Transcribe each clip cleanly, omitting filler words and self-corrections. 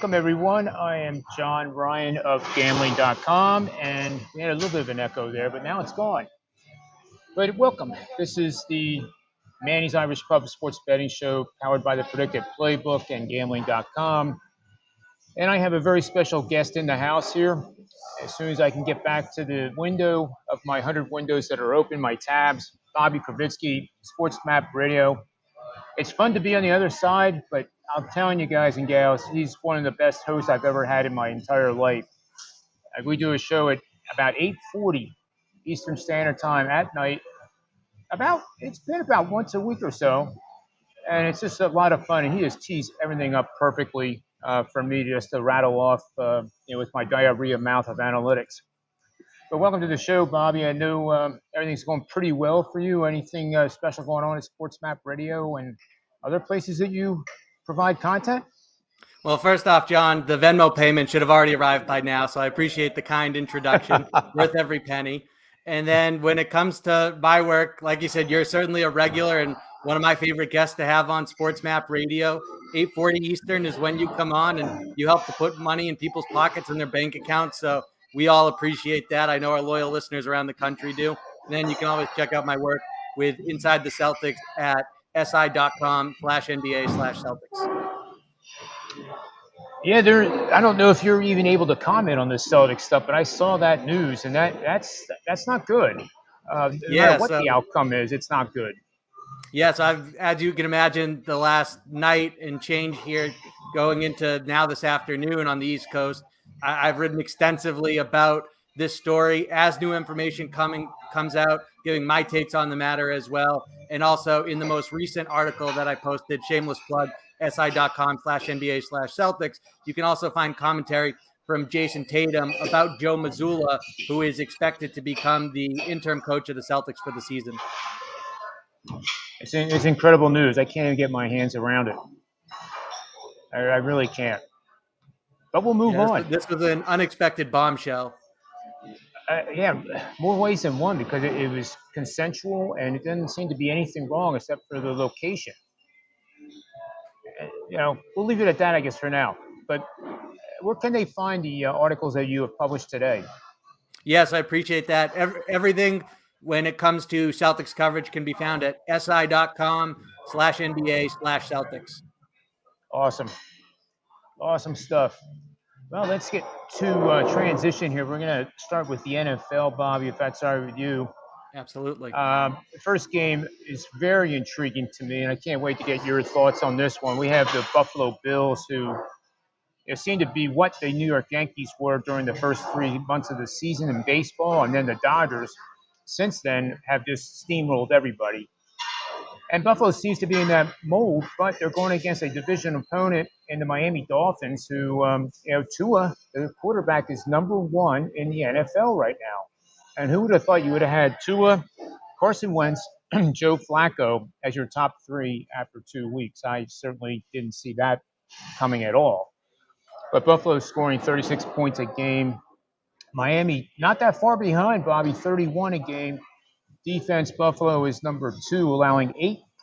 welcome everyone. I am John Ryan of Gambling.com, and we had a little bit of an echo there, but now it's gone. But welcome. This is the Manny's Irish Pub Sports Betting Show, powered by the Predictive Playbook and Gambling.com. And I have a very special guest in the house here. As soon as I can get back to the window of my 100 windows that are open, my tabs, Bobby Krivitsky, SportsMapRadio. It's fun to be on the other side, but I'm telling you guys and gals, he's one of the best hosts I've ever had in my entire life. We do a show at about 8:40 Eastern Standard Time at night. It's been about once a week or so, and it's just a lot of fun. And he just tees everything up perfectly for me just to rattle off, with my diarrhea mouth of analytics. But welcome to the show, Bobby. I know everything's going pretty well for you. Anything special going on at SportsMapRadio and other places that you provide content? Well, first off, John, the Venmo payment should have already arrived by now, so I appreciate the kind introduction. Worth every penny. And then when it comes to my work, like you said, you're certainly a regular and one of my favorite guests to have on SportsMapRadio. 8:40 Eastern is when you come on and you help to put money in people's pockets and their bank accounts. So we all appreciate that. I know our loyal listeners around the country do. And then you can always check out my work with Inside the Celtics at si.com/NBA/Celtics. Yeah, I don't know if you're even able to comment on this Celtics stuff, but I saw that news, and that's not good. No matter what the outcome is, it's not good. Yes, as you can imagine, the last night and change here going into now this afternoon on the East Coast, I've written extensively about this story as new information comes out, giving my takes on the matter as well. And also in the most recent article that I posted, shameless plug, si.com/NBA/Celtics, you can also find commentary from Jason Tatum about Joe Mazzulla, who is expected to become the interim coach of the Celtics for the season. It's incredible news. I can't even get my hands around it. I really can't. But we'll move on. This was an unexpected bombshell. More ways than one, because it was consensual and it doesn't seem to be anything wrong except for the location. We'll leave it at that, I guess, for now. But where can they find the articles that you have published today? Yes, I appreciate that. Everything when it comes to Celtics coverage can be found at si.com/NBA/Celtics. Awesome stuff. Well, let's get to transition here. We're going to start with the NFL, Bobby, if that's all right with you. Absolutely. The first game is very intriguing to me, and I can't wait to get your thoughts on this one. We have the Buffalo Bills, who seem to be what the New York Yankees were during the first 3 months of the season in baseball, and then the Dodgers, since then, have just steamrolled everybody. And Buffalo seems to be in that mold, but they're going against a division opponent in the Miami Dolphins, who, Tua, the quarterback, is number 1 in the NFL right now. And who would have thought you would have had Tua, Carson Wentz, Joe Flacco as your top 3 after 2 weeks? I certainly didn't see that coming at all. But Buffalo is scoring 36 points a game. Miami, not that far behind, Bobby, 31 a game. Defense, Buffalo is number 2, allowing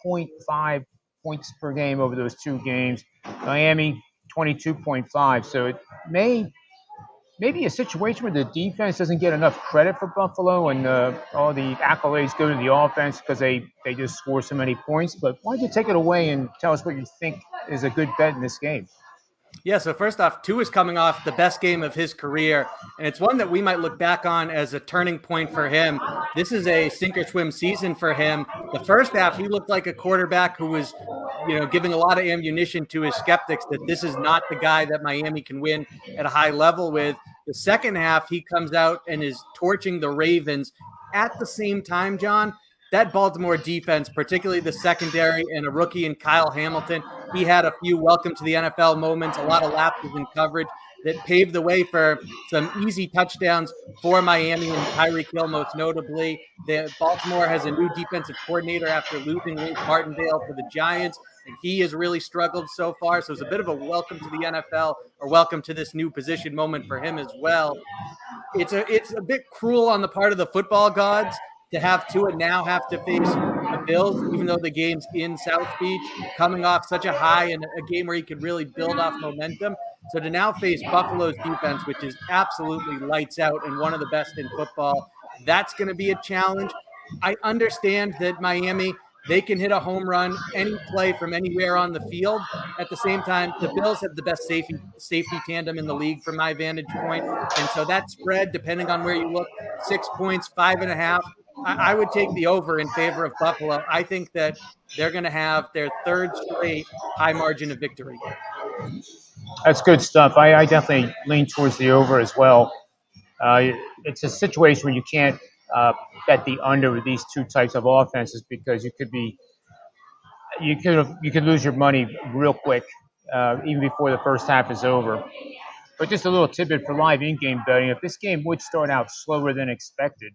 8.5 points per game over those 2 games. Miami, 22.5. So it may be a situation where the defense doesn't get enough credit for Buffalo, and all the accolades go to the offense because they just score so many points. But why don't you take it away and tell us what you think is a good bet in this game? Yeah, so first off, Tua is coming off the best game of his career, and it's one that we might look back on as a turning point for him. This is a sink-or-swim season for him. The first half, he looked like a quarterback who was, giving a lot of ammunition to his skeptics that this is not the guy that Miami can win at a high level with. The second half, he comes out and is torching the Ravens. At the same time, John, that Baltimore defense, particularly the secondary and a rookie in Kyle Hamilton, he had a few welcome to the NFL moments, a lot of lapses in coverage that paved the way for some easy touchdowns for Miami and Tyreek Hill, most notably. Baltimore has a new defensive coordinator after losing Wink Martindale to the Giants, and he has really struggled so far. So it's a bit of a welcome to the NFL, or welcome to this new position moment for him as well. It's a bit cruel on the part of the football gods to have Tua now have to face a Bills, even though the game's in South Beach, coming off such a high and a game where he could really build off momentum. So to now face Buffalo's defense, which is absolutely lights out and one of the best in football, that's going to be a challenge. I understand that Miami, they can hit a home run any play from anywhere on the field. At the same time, the Bills have the best safety tandem in the league from my vantage point. And so that spread, depending on where you look, 6 points, 5.5, I would take the over in favor of Buffalo. I think that they're going to have their third straight high margin of victory. That's good stuff. I definitely lean towards the over as well. It's a situation where you can't bet the under with these two types of offenses because you could lose your money real quick even before the first half is over. But just a little tidbit for live in-game betting: if this game would start out slower than expected,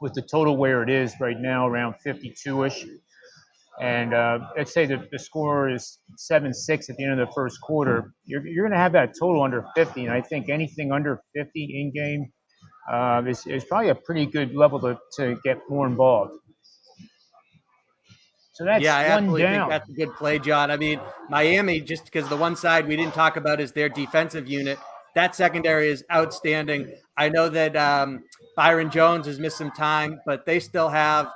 with the total where it is right now, around 52-ish, and let's say the score is 7-6 at the end of the first quarter, you're going to have that total under 50. And I think anything under 50 in-game is probably a pretty good level to get more involved. So that's I one absolutely down. think that's a good play, John. I mean, Miami, just because the one side we didn't talk about is their defensive unit. That secondary is outstanding. I know that Byron Jones has missed some time, but they still have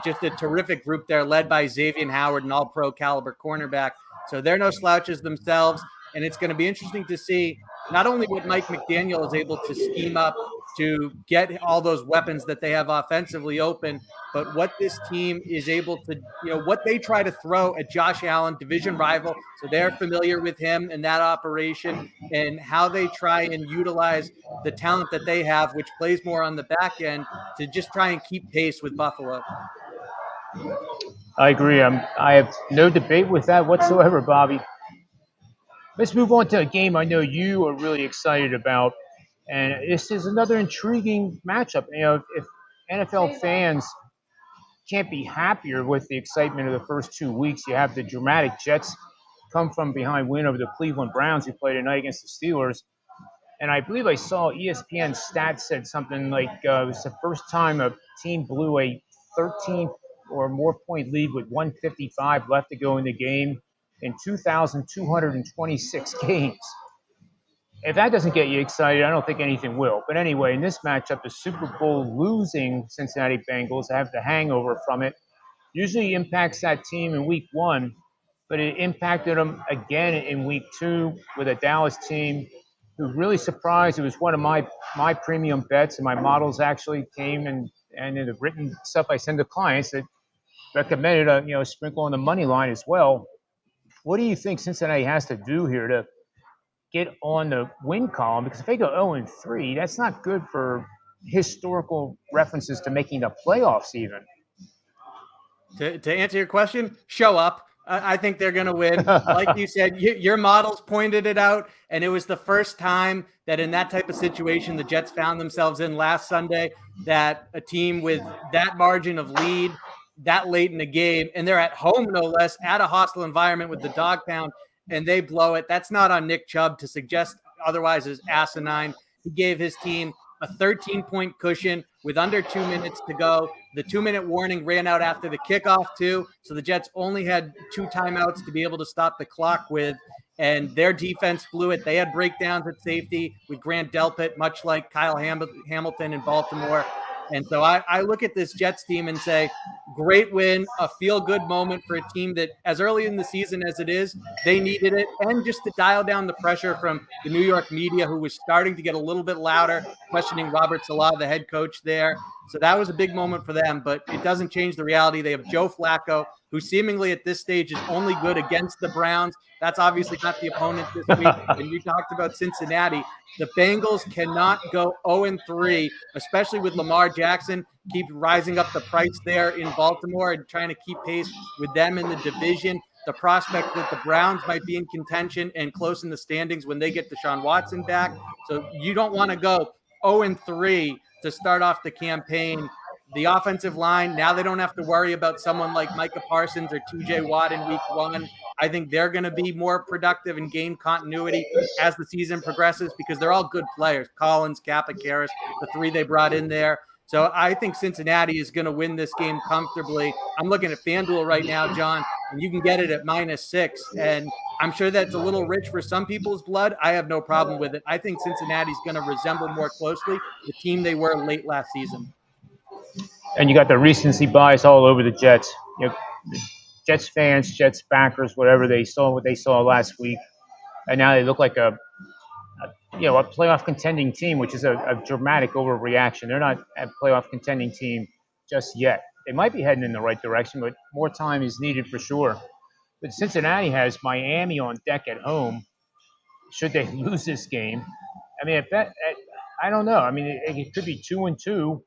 just a terrific group there led by Xavier Howard, an all-pro caliber cornerback. So they're no slouches themselves, and it's going to be interesting to see not only what Mike McDaniel is able to scheme up to get all those weapons that they have offensively open, but what this team is able to, what they try to throw at Josh Allen, division rival. So they're familiar with him and that operation, and how they try and utilize the talent that they have, which plays more on the back end, to just try and keep pace with Buffalo. I agree. I have no debate with that whatsoever, Bobby. Let's move on to a game I know you are really excited about. And this is another intriguing matchup. If NFL fans can't be happier with the excitement of the first 2 weeks, you have the dramatic Jets come from behind win over the Cleveland Browns, who played tonight against the Steelers. And I believe I saw ESPN stats said something like it was the first time a team blew a 13 or more point lead with 155 left to go in the game in 2,226 games. If that doesn't get you excited, I don't think anything will. But anyway, in this matchup, the Super Bowl losing Cincinnati Bengals have the hangover from it. Usually impacts that team in week 1, but it impacted them again in week 2 with a Dallas team who really surprised. It was one of my premium bets, and my models actually came and in the written stuff I send to clients that recommended a sprinkle on the money line as well. What do you think Cincinnati has to do here to get on the win column? Because if they go 0-3, that's not good for historical references to making the playoffs even. To answer your question, show up. I think they're going to win. Like you said, your models pointed it out, and it was the first time that in that type of situation the Jets found themselves in last Sunday, that a team with that margin of lead that late in the game, and they're at home no less, at a hostile environment with the dog pound, and they blow it. That's not on Nick Chubb. To suggest otherwise is asinine. He gave his team a 13-point cushion with under 2 minutes to go. The 2-minute warning ran out after the kickoff too, so the Jets only had 2 timeouts to be able to stop the clock with, and their defense blew it. They had breakdowns at safety with Grant Delpit, much like Kyle Hamilton in Baltimore. And so I look at this Jets team and say, great win, a feel-good moment for a team that, as early in the season as it is, they needed it. And just to dial down the pressure from the New York media, who was starting to get a little bit louder, questioning Robert Saleh, the head coach there. So that was a big moment for them, but it doesn't change the reality. They have Joe Flacco, who seemingly at this stage is only good against the Browns. That's obviously not the opponent this week. And you talked about Cincinnati. The Bengals cannot go 0-3, especially with Lamar Jackson keep rising up the price there in Baltimore and trying to keep pace with them in the division. The prospect that the Browns might be in contention and close in the standings when they get Deshaun Watson back. So you don't want to go 0-3 to start off the campaign. The offensive line, now they don't have to worry about someone like Micah Parsons or TJ Watt in week 1. I think they're going to be more productive and gain continuity as the season progresses because they're all good players. Collins, Kappa, Karras, the 3 they brought in there. So I think Cincinnati is going to win this game comfortably. I'm looking at FanDuel right now, John, and you can get it at -6. And I'm sure that's a little rich for some people's blood. I have no problem with it. I think Cincinnati's going to resemble more closely the team they were late last season. And you got the recency bias all over the Jets. Jets fans, Jets backers, whatever, they saw what they saw last week, and now they look like a playoff contending team, which is a dramatic overreaction. They're not a playoff contending team just yet. They might be heading in the right direction, but more time is needed for sure. But Cincinnati has Miami on deck at home. Should they lose this game, I mean, I don't know. I mean, it could be 2-2,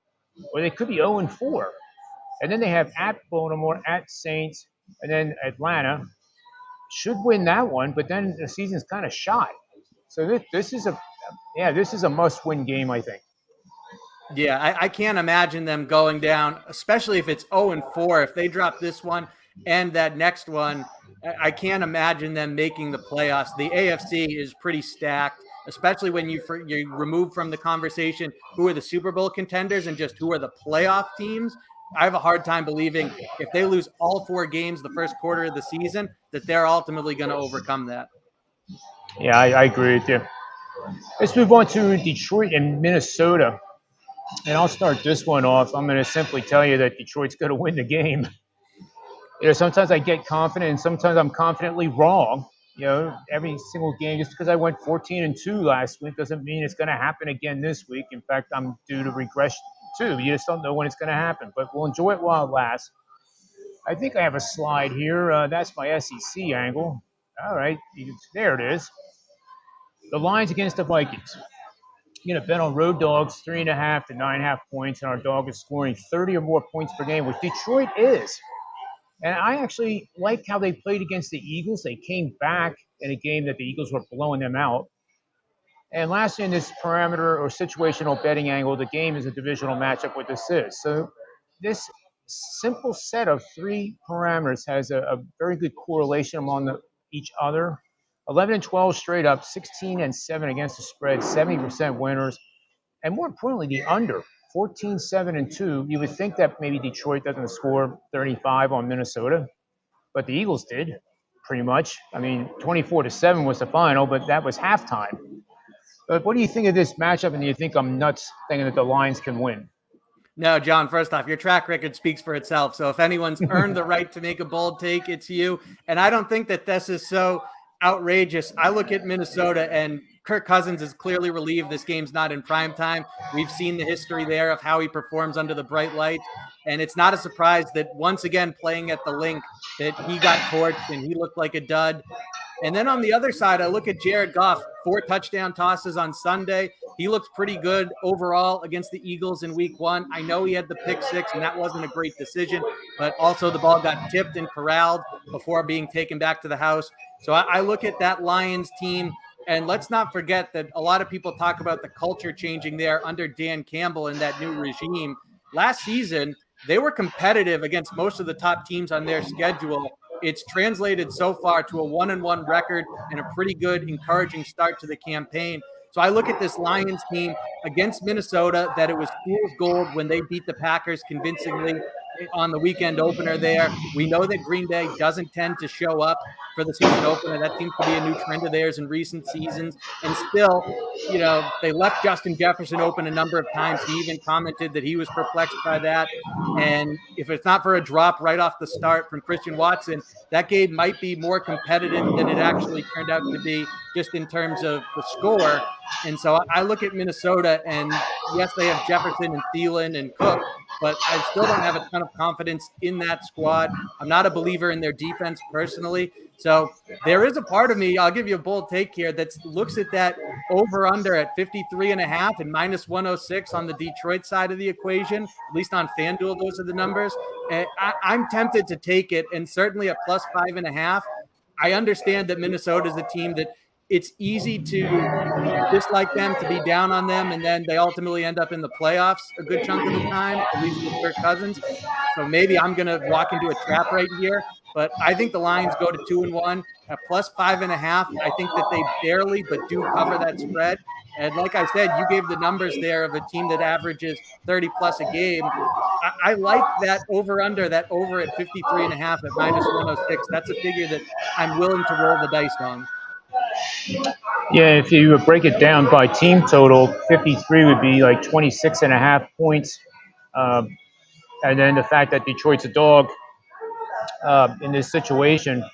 or they could be 0-4, and then they have at Baltimore, at Saints, and then Atlanta. Should win that one, but then the season's kind of shot. So this is a must-win game, I think. Yeah, I can't imagine them going down, especially if it's 0-4. If they drop this one and that next one, I can't imagine them making the playoffs. The AFC is pretty stacked, especially when you remove from the conversation who are the Super Bowl contenders and just who are the playoff teams. I have a hard time believing if they lose all 4 games the first quarter of the season that they're ultimately going to overcome that. Yeah, I agree with you. Let's move on to Detroit and Minnesota. And I'll start this one off. I'm going to simply tell you that Detroit's going to win the game. Sometimes I get confident, and sometimes I'm confidently wrong. Every single game, just because I went 14-2 last week doesn't mean it's going to happen again this week. In fact, I'm due to regress too. You just don't know when it's going to happen, but we'll enjoy it while it lasts. I think I have a slide here. That's my SEC angle. All right, there it is. The lines against the Vikings. Bet on road dogs 3.5 to 9.5 points, and our dog is scoring 30 or more points per game, which Detroit is. And I actually like how they played against the Eagles. They came back in a game that the Eagles were blowing them out. And lastly, in this parameter or situational betting angle, the game is a divisional matchup, what this is. So this simple set of 3 parameters has a very good correlation among each other. 11-12 straight up, 16-7 against the spread, 70% winners. And more importantly, the under, 14-7-2. You would think that maybe Detroit doesn't score 35 on Minnesota, but the Eagles did, pretty much. I mean, 24-7 was the final, but that was halftime. But what do you think of this matchup, and do you think I'm nuts thinking that the Lions can win? No, John, first off, your track record speaks for itself. So if anyone's earned the right to make a bold take, it's you. And I don't think that this is so outrageous. I look at Minnesota, and Kirk Cousins is clearly relieved this game's not in prime time. We've seen the history there of how he performs under the bright lights. And it's not a surprise that once again, playing at the Link, that he got torched and he looked like a dud. And then on the other side, I look at Jared Goff, 4 touchdown tosses on Sunday. He looks pretty good overall against the Eagles in week 1. I know he had the pick 6, and that wasn't a great decision, but also the ball got tipped and corralled before being taken back to the house. So I look at that Lions team, and let's not forget that a lot of people talk about the culture changing there under Dan Campbell and that new regime. Last season, they were competitive against most of the top teams on their schedule. It's translated so far to a 1-1 record and a pretty good, encouraging start to the campaign. So I look at this Lions team against Minnesota, that it was fool's gold when they beat the Packers convincingly on the weekend opener there. We know that Green Bay doesn't tend to show up for the season opener. That seems to be a new trend of theirs in recent seasons. And still, they left Justin Jefferson open a number of times. He even commented that he was perplexed by that. And if it's not for a drop right off the start from Christian Watson, that game might be more competitive than it actually turned out to be, just in terms of the score. And so I look at Minnesota, and yes, they have Jefferson and Thielen and Cook, but I still don't have a ton of confidence in that squad. I'm not a believer in their defense personally. So there is a part of me, I'll give you a bold take here, that looks at that over-under at 53.5 and -106 on the Detroit side of the equation. At least on FanDuel, those are the numbers. And I'm tempted to take it, and certainly at +5.5. I understand that Minnesota is a team that it's easy to dislike them, to be down on them, and then they ultimately end up in the playoffs a good chunk of the time, at least with Kirk Cousins. So maybe I'm going to walk into a trap right here, but I think the Lions go to 2-1 at plus 5.5. I think that they barely, but do cover that spread. And like I said, you gave the numbers there of a team that averages 30 plus a game. I like that over at 53.5 at minus 106. That's a figure that I'm willing to roll the dice on. Yeah, if you break it down by team total, 53 would be like 26.5 points. Um, and then the fact that Detroit's a dog in this situation,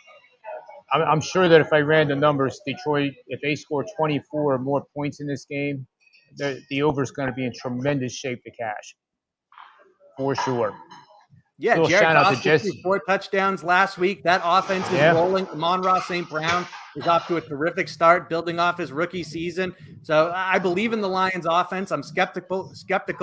I'm sure that if I ran the numbers, Detroit, if they score 24 or more points in this game, the over is going to be in tremendous shape to cash, for sure. Yeah, Little Jared shout out to Goff just threw Jesse. 4 touchdowns last week. That offense is rolling. Amon-Ra St. Brown is off to a terrific start, building off his rookie season. So I believe in the Lions offense. I'm skeptical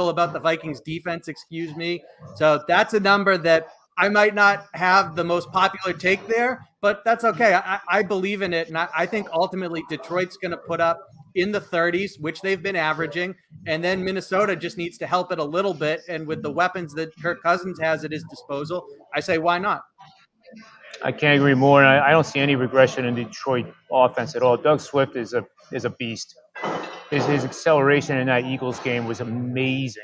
about the Vikings defense, excuse me. So that's a number that I might not have the most popular take there, but that's okay. I believe in it. And I think ultimately Detroit's going to put up in the 30s, which they've been averaging. And then Minnesota just needs to help it a little bit. And with the weapons that Kirk Cousins has at his disposal, I say, why not? I can't agree more. And I don't see any regression in Detroit offense at all. Doug Swift is a beast. His acceleration in that Eagles game was amazing.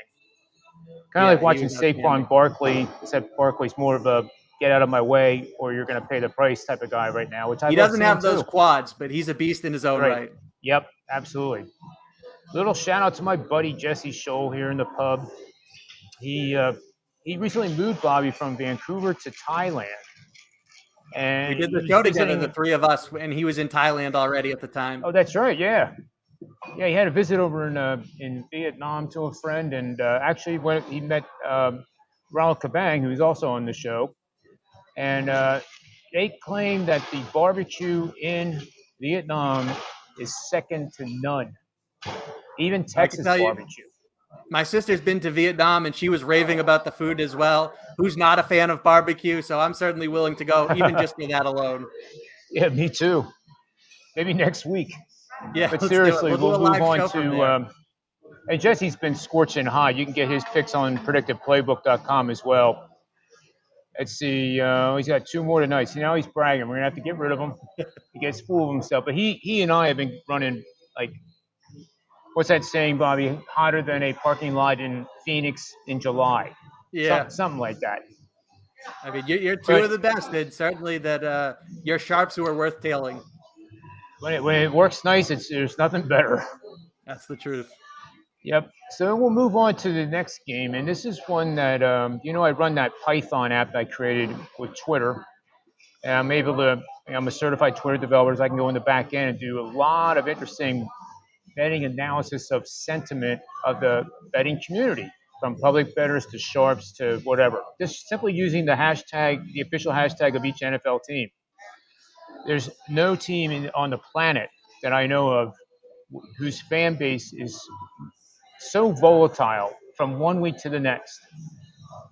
Kind of like watching Saquon Barkley, except Barkley's more of a get out of my way or you're going to pay the price type of guy right now, which he doesn't have those quads, but he's a beast in his own right. Yep, absolutely. Little shout out to my buddy Jesse Scholl here in the pub. He recently moved, Bobby, from Vancouver to Thailand. And we did the show together, the three of us, and he was in Thailand already at the time. Oh, that's right, yeah. Yeah, he had a visit over in Vietnam to a friend, and actually when he met Ronald Kabang, who's also on the show, and they claim that the barbecue in Vietnam is second to none, even Texas barbecue. My sister's been to Vietnam, and she was raving about the food as well. Who's not a fan of barbecue? So I'm certainly willing to go, even just for that alone. Yeah, me too. Maybe next week. Yeah, but seriously, we'll move on to. And Jesse's been scorching hot. You can get his picks on PredictivePlaybook.com as well. Let's see. He's got 2 more tonight. See, now he's bragging. We're gonna have to get rid of him. He gets full of himself. But he and I have been running like, what's that saying, Bobby? Hotter than a parking lot in Phoenix in July. Yeah, something like that. I mean, you're two of the best, and certainly that you're sharps who are worth tailing. When it works nice, there's nothing better. That's the truth. Yep. So we'll move on to the next game, and this is one that I run that Python app that I created with Twitter, and I'm able to. I'm a certified Twitter developer. So I can go in the back end and do a lot of interesting betting analysis of sentiment of the betting community, from public bettors to sharps to whatever. Just simply using the hashtag, the official hashtag of each NFL team. There's no team on the planet that I know of whose fan base is so volatile from one week to the next.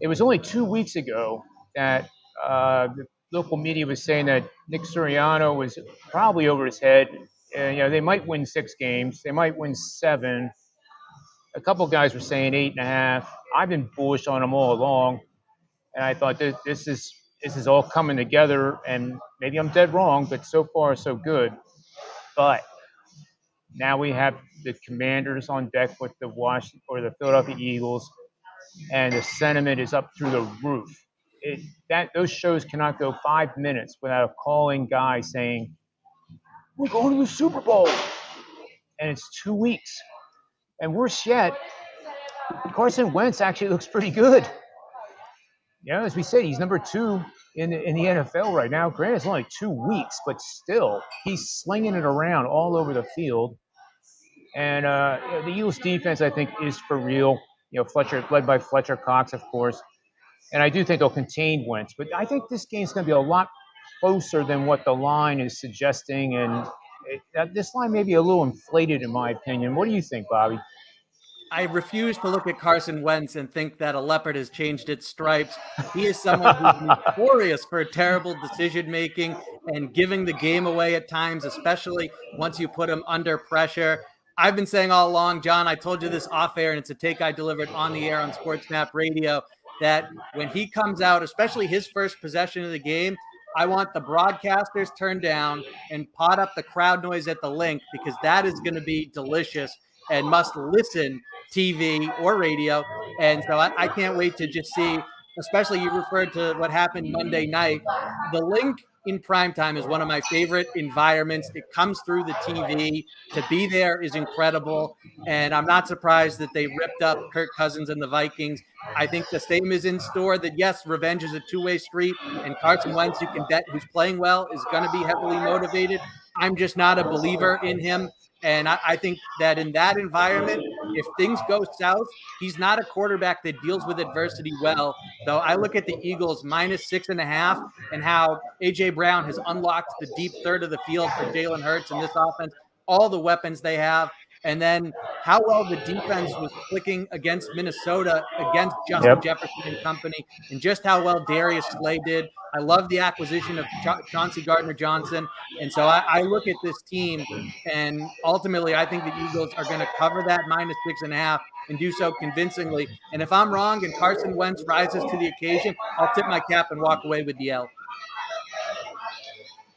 It was only 2 weeks ago that the local media was saying that Nick Sirianni was probably over his head. And, they might win 6 games. They might win 7. A couple of guys were saying 8.5. I've been bullish on them all along. And I thought this is all coming together. And maybe I'm dead wrong, but so far so good. But now we have the Commanders on deck with the Philadelphia Eagles, and the sentiment is up through the roof. Those shows cannot go 5 minutes without a calling guy saying, "We're going to the Super Bowl," and it's 2 weeks. And worse yet, Carson Wentz actually looks pretty good. As we said, he's number 2 in the NFL right now. Granted, it's only 2 weeks, but still, he's slinging it around all over the field. And the Eagles defense, I think, is for real. Fletcher, led by Fletcher Cox, of course. And I do think they'll contain Wentz. But I think this game's going to be a lot closer than what the line is suggesting. And this line may be a little inflated, in my opinion. What do you think, Bobby? I refuse to look at Carson Wentz and think that a leopard has changed its stripes. He is someone who's notorious for terrible decision making and giving the game away at times, especially once you put him under pressure. I've been saying all along, John, I told you this off air, and it's a take I delivered on the air on SportsMapRadio, that when he comes out, especially his first possession of the game, I want the broadcasters turned down and pot up the crowd noise at the link, because that is going to be delicious and must listen TV or radio. And so I can't wait to just see, especially you referred to what happened Monday night. The link in primetime is one of my favorite environments. It comes through the TV. To be there is incredible. And I'm not surprised that they ripped up Kirk Cousins and the Vikings. I think the same is in store, that yes, revenge is a two-way street, and Carson Wentz, you can bet, who's playing well, is going to be heavily motivated. I'm just not a believer in him. And I think that in that environment, if things go south, he's not a quarterback that deals with adversity well. So I look at the Eagles -6.5, and how A.J. Brown has unlocked the deep third of the field for Jalen Hurts in this offense, all the weapons they have, and then how well the defense was clicking against Minnesota, against Justin Jefferson and company, and just how well Darius Slay did. I love the acquisition of Chauncey Gardner-Johnson. And so I look at this team, and ultimately I think the Eagles are going to cover that -6.5 and do so convincingly. And if I'm wrong and Carson Wentz rises to the occasion, I'll tip my cap and walk away with the L.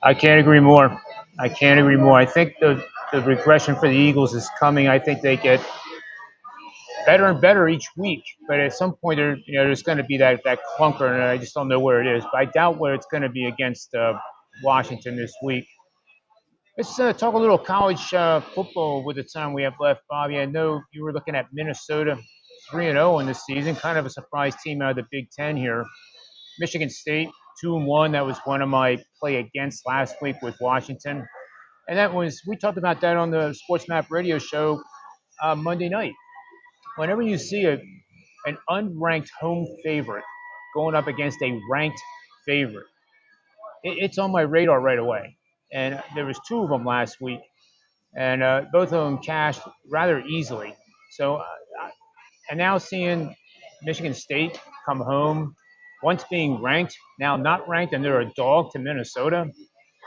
I can't agree more. I can't agree more. I think the regression for the Eagles is coming. I think they get better and better each week, but at some point there's going to be that clunker, and I just don't know where it is. But I doubt where it's going to be against Washington this week. Let's talk a little college football with the time we have left, Bobby. I know you were looking at Minnesota 3-0 in this season, kind of a surprise team out of the Big Ten here. Michigan State 2-1. That was one of my play against last week with Washington, and we talked about that on the Sports Map Radio show Monday night. Whenever you see an unranked home favorite going up against a ranked favorite, it's on my radar right away. And there was two of them last week, and both of them cashed rather easily. So, and now seeing Michigan State come home, once being ranked, now not ranked, and they're a dog to Minnesota,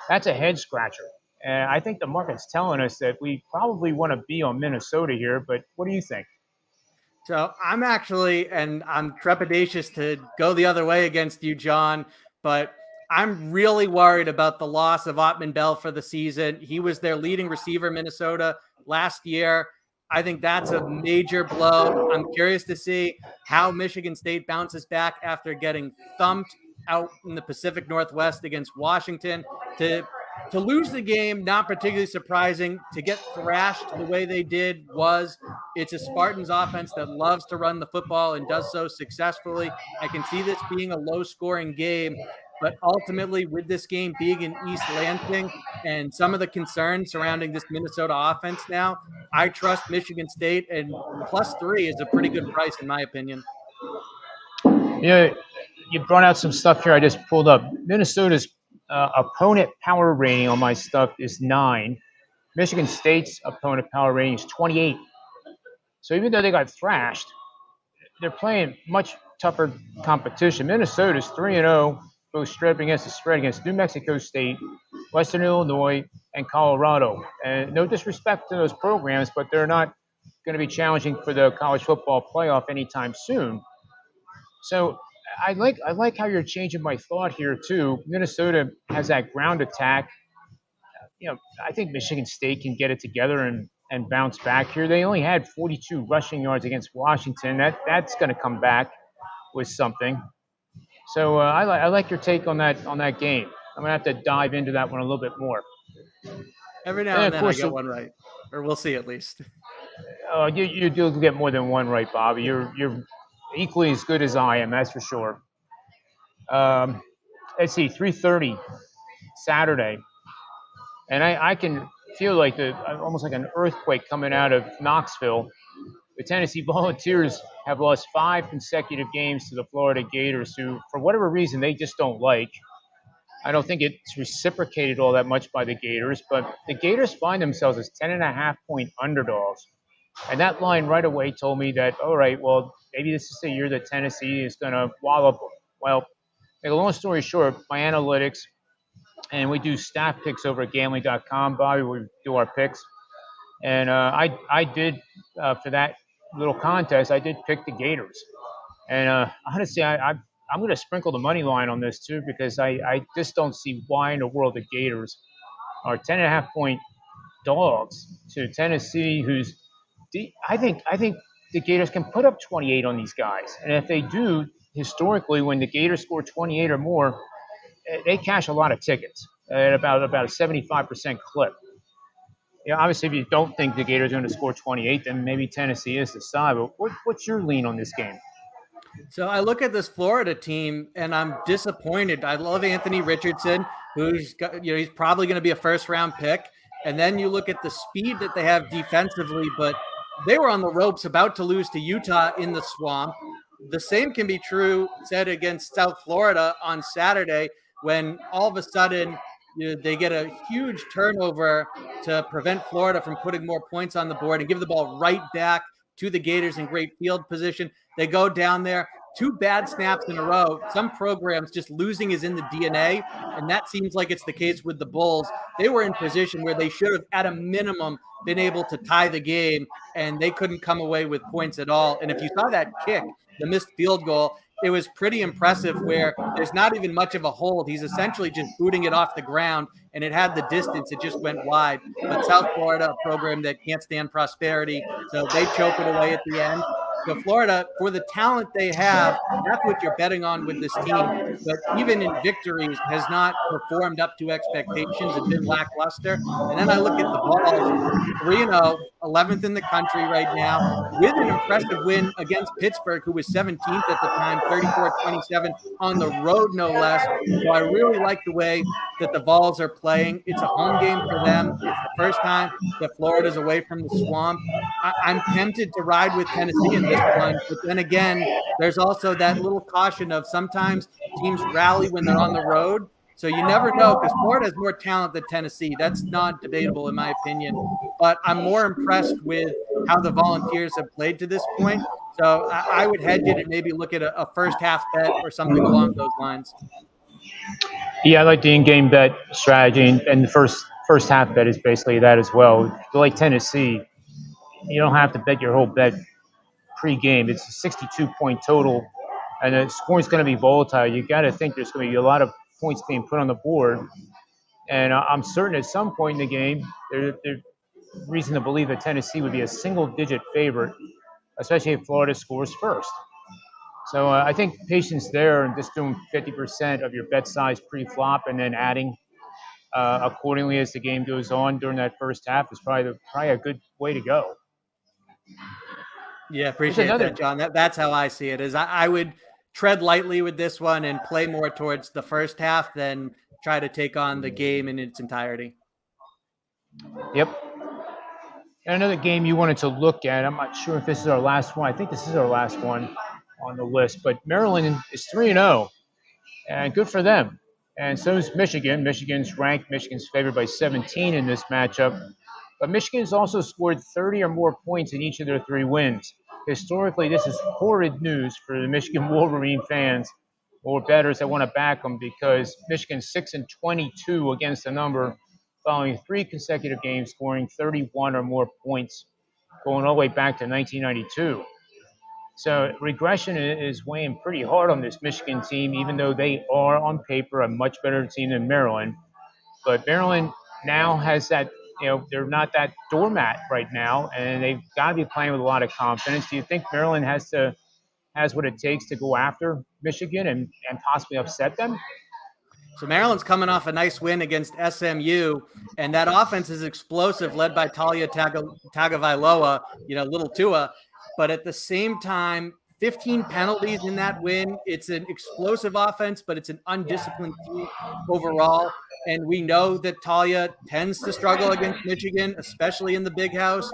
that's a head scratcher. And I think the market's telling us that we probably want to be on Minnesota here, but what do you think? So I'm trepidatious to go the other way against you, John, but I'm really worried about the loss of Ottman Bell for the season. He was their leading receiver, Minnesota, last year. I think that's a major blow. I'm curious to see how Michigan State bounces back after getting thumped out in the Pacific Northwest against Washington. To lose the game, not particularly surprising. To get thrashed the way they did it's a Spartans offense that loves to run the football and does so successfully. I can see this being a low-scoring game, but ultimately with this game being in East Lansing and some of the concerns surrounding this Minnesota offense now, I trust Michigan State, and +3 is a pretty good price in my opinion. You brought out some stuff here I just pulled up. Minnesota's opponent power rating on my stuff is 9. Michigan State's opponent power rating is 28. So even though they got thrashed, they're playing much tougher competition. Minnesota's 3-0, both straight up against the spread against New Mexico State, Western Illinois, and Colorado. And no disrespect to those programs, but they're not going to be challenging for the college football playoff anytime soon. So I like how you're changing my thought here too. Minnesota has that ground attack. I think Michigan State can get it together and bounce back here. They only had 42 rushing yards against Washington. That's going to come back with something. So I like your take on that game. I'm going to have to dive into that one a little bit more. Every now and then I get one right, or we'll see at least. You do get more than one right, Bobby. You're equally as good as I am, that's for sure. Let's see, 3:30 Saturday, and I can feel like almost like an earthquake coming out of Knoxville. The Tennessee Volunteers have lost 5 consecutive games to the Florida Gators, who, for whatever reason, they just don't like. I don't think it's reciprocated all that much by the Gators, but the Gators find themselves as 10.5-point underdogs. And that line right away told me that, all right, well, maybe this is the year that Tennessee is going to wallop them. Well, make a long story short, my analytics, and we do staff picks over at gambling.com, Bobby. We do our picks. And I did, for that little contest, I did pick the Gators. And honestly, I'm going to sprinkle the money line on this too because I just don't see why in the world the Gators are 10.5 point dogs to Tennessee, who's I think the Gators can put up 28 on these guys, and if they do, historically, when the Gators score 28 or more, they cash a lot of tickets at about a 75% clip. Yeah, obviously, if you don't think the Gators are going to score 28, then maybe Tennessee is the side. But what's your lean on this game? So I look at this Florida team and I'm disappointed. I love Anthony Richardson, who's got, he's probably going to be a first round pick. And then you look at the speed that they have defensively, but they were on the ropes about to lose to Utah in the swamp. The same can be true said against South Florida on Saturday when all of a sudden they get a huge turnover to prevent Florida from putting more points on the board and give the ball right back to the Gators in great field position. They go down there, 2 bad snaps in a row. Some programs just losing is in the DNA, and that seems like it's the case with the Bulls. They were in position where they should have, at a minimum, been able to tie the game, and they couldn't come away with points at all. And if you saw that kick, the missed field goal, it was pretty impressive where there's not even much of a hold. He's essentially just booting it off the ground, and it had the distance. It just went wide. But South Florida, a program that can't stand prosperity, so they choke it away at the end. So Florida, for the talent they have, that's what you're betting on with this team. But even in victories, has not performed up to expectations and been lackluster. And then I look at the Vols, 3-0, 11th in the country right now, with an impressive win against Pittsburgh, who was 17th at the time, 34-27 on the road, no less. So I really like the way that the Vols are playing. It's a home game for them. It's the first time that Florida's away from the swamp. I'm tempted to ride with Tennessee in this one, but then again, there's also that little caution of sometimes teams rally when they're on the road. So you never know because Florida has more talent than Tennessee. That's not debatable in my opinion. But I'm more impressed with how the Volunteers have played to this point. So I would hedge it and maybe look at a first half bet or something along those lines. Yeah, I like the in-game bet strategy, and the first half bet is basically that as well. If you like Tennessee, you don't have to bet your whole bet pre-game. It's a 62-point total, and the scoring is going to be volatile. You got to think there's going to be a lot of points being put on the board, and I'm certain at some point in the game, there's reason to believe that Tennessee would be a single-digit favorite, especially if Florida scores first. So I think patience there and just doing 50% of your bet size pre-flop and then adding accordingly as the game goes on during that first half is probably a good way to go. Yeah, appreciate that, John. That's how I see it. Is I would tread lightly with this one and play more towards the first half than try to take on the game in its entirety. Yep. And another game you wanted to look at, I'm not sure if this is our last one. I think this is our last one on the list, but Maryland is 3-0, and good for them. And so is Michigan. Michigan's ranked. Michigan's favored by 17 in this matchup. But Michigan has also scored 30 or more points in each of their 3 wins. Historically, this is horrid news for the Michigan Wolverine fans or bettors that want to back them because Michigan's 6-22 against the number following 3 consecutive games scoring 31 or more points going all the way back to 1992. So regression is weighing pretty hard on this Michigan team, even though they are on paper a much better team than Maryland. But Maryland now has that, they're not that doormat right now, and they've got to be playing with a lot of confidence. Do you think Maryland has what it takes to go after Michigan and possibly upset them? So Maryland's coming off a nice win against SMU, and that offense is explosive, led by Talia Tagovailoa, little Tua. But at the same time, 15 penalties in that win. It's an explosive offense, but it's an undisciplined team overall. And we know that Talia tends to struggle against Michigan, especially in the big house.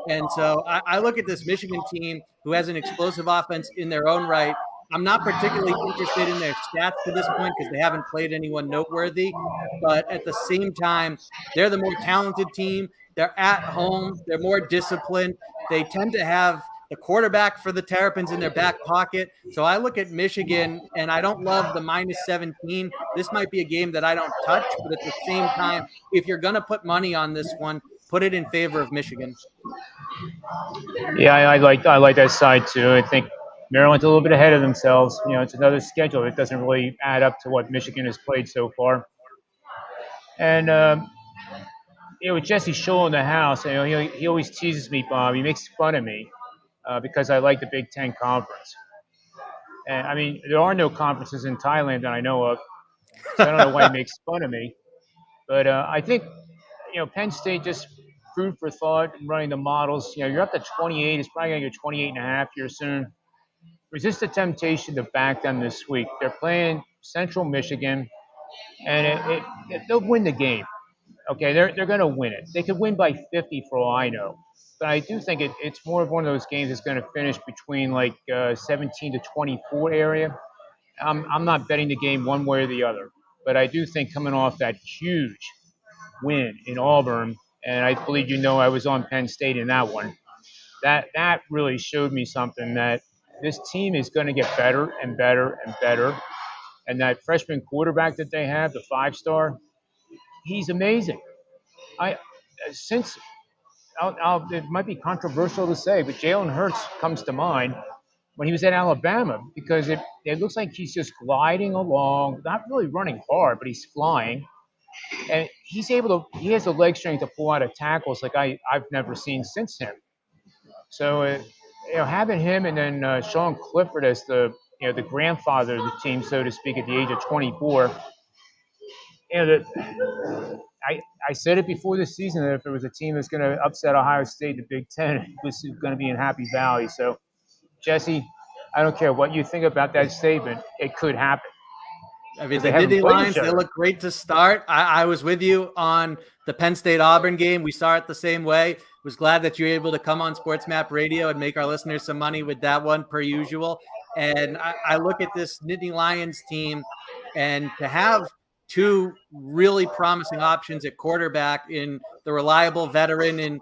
And so I look at this Michigan team who has an explosive offense in their own right. I'm not particularly interested in their stats to this point because they haven't played anyone noteworthy. But at the same time, they're the more talented team. They're at home. They're more disciplined. they tend to have the quarterback for the Terrapins in their back pocket. So I look at Michigan, and I don't love the -17. This might be a game that I don't touch, but at the same time, if you're going to put money on this one, put it in favor of Michigan. Yeah, I like that side too. I think Maryland's a little bit ahead of themselves. It's another schedule that doesn't really add up to what Michigan has played so far. And with Jesse Schull in the house, he always teases me, Bob. He makes fun of me because I like the Big Ten Conference. And I mean, there are no conferences in Thailand that I know of, so I don't know why he makes fun of me. But I think Penn State just food for thought and running the models. You're up to 28. It's probably going to get 28 and a half here soon. Resist the temptation to back them this week. They're playing Central Michigan, and they'll win the game. Okay, they're going to win it. They could win by 50 for all I know. But I do think it's more of one of those games that's going to finish between like 17 to 24 area. I'm not betting the game one way or the other. But I do think coming off that huge win in Auburn, and I believe I was on Penn State in that one, that really showed me something that this team is going to get better and better and better. And that freshman quarterback that they have, the 5-star, he's amazing. It might be controversial to say, but Jalen Hurts comes to mind when he was at Alabama because it looks like he's just gliding along, not really running hard, but he's flying. And he has the leg strength to pull out of tackles like I've never seen since him. So, having him and then Sean Clifford as the grandfather of the team, so to speak, at the age of 24. I said it before this season that if there was a team that's going to upset Ohio State in the Big Ten, it was going to be in Happy Valley. So, Jesse, I don't care what you think about that statement. It could happen. I mean, the Nittany Lions, they look great to start. I was with you on the Penn State-Auburn game. We saw it the same way. Was glad that you were able to come on Sports Map Radio and make our listeners some money with that one, per usual. And I look at this Nittany Lions team, and to have two really promising options at quarterback in the reliable veteran in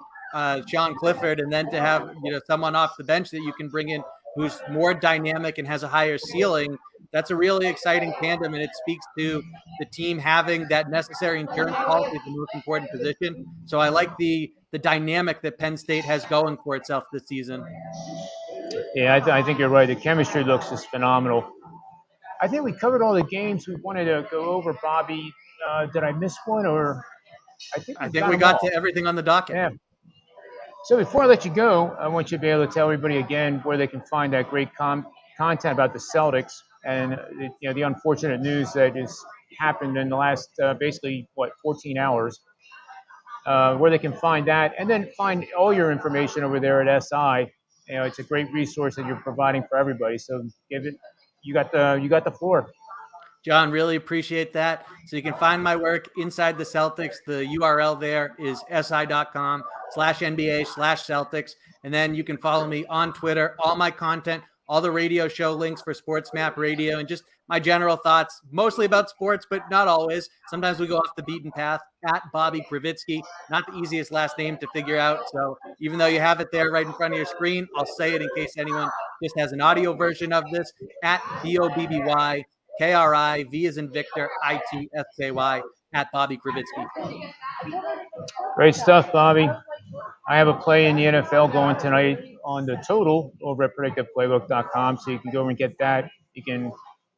Sean Clifford, and then to have someone off the bench that you can bring in who's more dynamic and has a higher ceiling, that's a really exciting tandem, and it speaks to the team having that necessary insurance policy at the most important position. So I like the dynamic that Penn State has going for itself this season. Yeah, I think you're right. The chemistry looks just phenomenal. I think we covered all the games we wanted to go over, Bobby. Did I miss one? Or I think we got to everything on the docket. Yeah. So before I let you go, I want you to be able to tell everybody again where they can find that great content about the Celtics and the unfortunate news that has happened in the last basically 14 hours. Where they can find that, and then find all your information over there at SI. It's a great resource that you're providing for everybody. So you got the floor. John, really appreciate that. So you can find my work inside the Celtics. The URL there is si.com/NBA/Celtics. And then you can follow me on Twitter, all my content, all the radio show links for Sports Map Radio, and just my general thoughts, mostly about sports, but not always. Sometimes we go off the beaten path, at Bobby Krivitsky. Not the easiest last name to figure out. So even though you have it there right in front of your screen, I'll say it in case anyone just has an audio version of this, at BOBBYKRI, V as in Victor, ITSKY, at Bobby Krivitsky. Great stuff, Bobby. I have a play in the NFL going tonight on the total over at PredictivePlaybook.com, so you can go over and get that. You can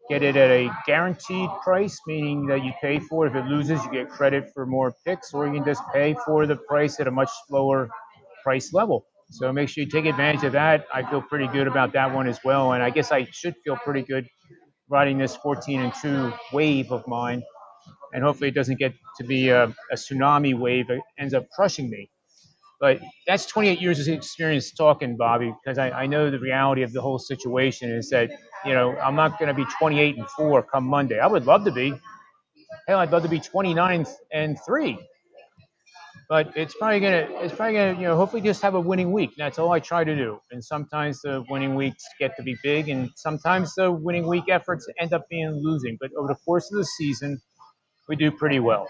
get it at a guaranteed price, meaning that you pay for it. If it loses, you get credit for more picks, or you can just pay for the price at a much lower price level. So make sure you take advantage of that. I feel pretty good about that one as well, and I guess I should feel pretty good riding this 14-2 wave of mine, and hopefully it doesn't get to be a tsunami wave that ends up crushing me. But that's 28 years of experience talking, Bobby, because I know the reality of the whole situation is that, I'm not going to be 28-4 come Monday. I would love to be. Hell, I'd love to be 29-3. But it's probably gonna, hopefully just have a winning week. That's all I try to do. And sometimes the winning weeks get to be big, and sometimes the winning week efforts end up being losing. But over the course of the season, we do pretty well.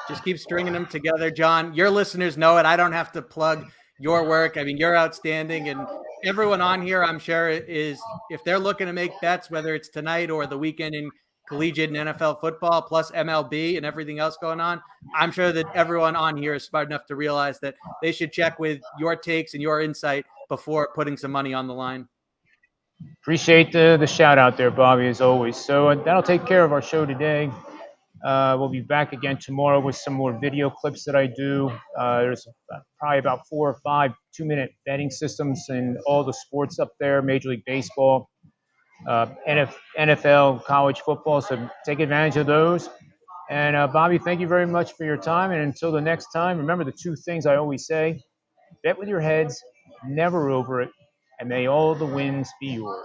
Just keep stringing them together, John. Your listeners know it. I don't have to plug your work. I mean, you're outstanding, and everyone on here, I'm sure, is, if they're looking to make bets, whether it's tonight or the weekend in collegiate and NFL football, plus MLB and everything else going on, I'm sure that everyone on here is smart enough to realize that they should check with your takes and your insight before putting some money on the line. Appreciate the shout out there, Bobby, as always. So that'll take care of our show today. We'll be back again tomorrow with some more video clips that I do. There's probably about 4 or 5 2-minute betting systems in all the sports up there, Major League Baseball, NFL, college football. So take advantage of those. And Bobby, thank you very much for your time. And until the next time, remember the 2 things I always say: bet with your heads, never over it, and may all the wins be yours.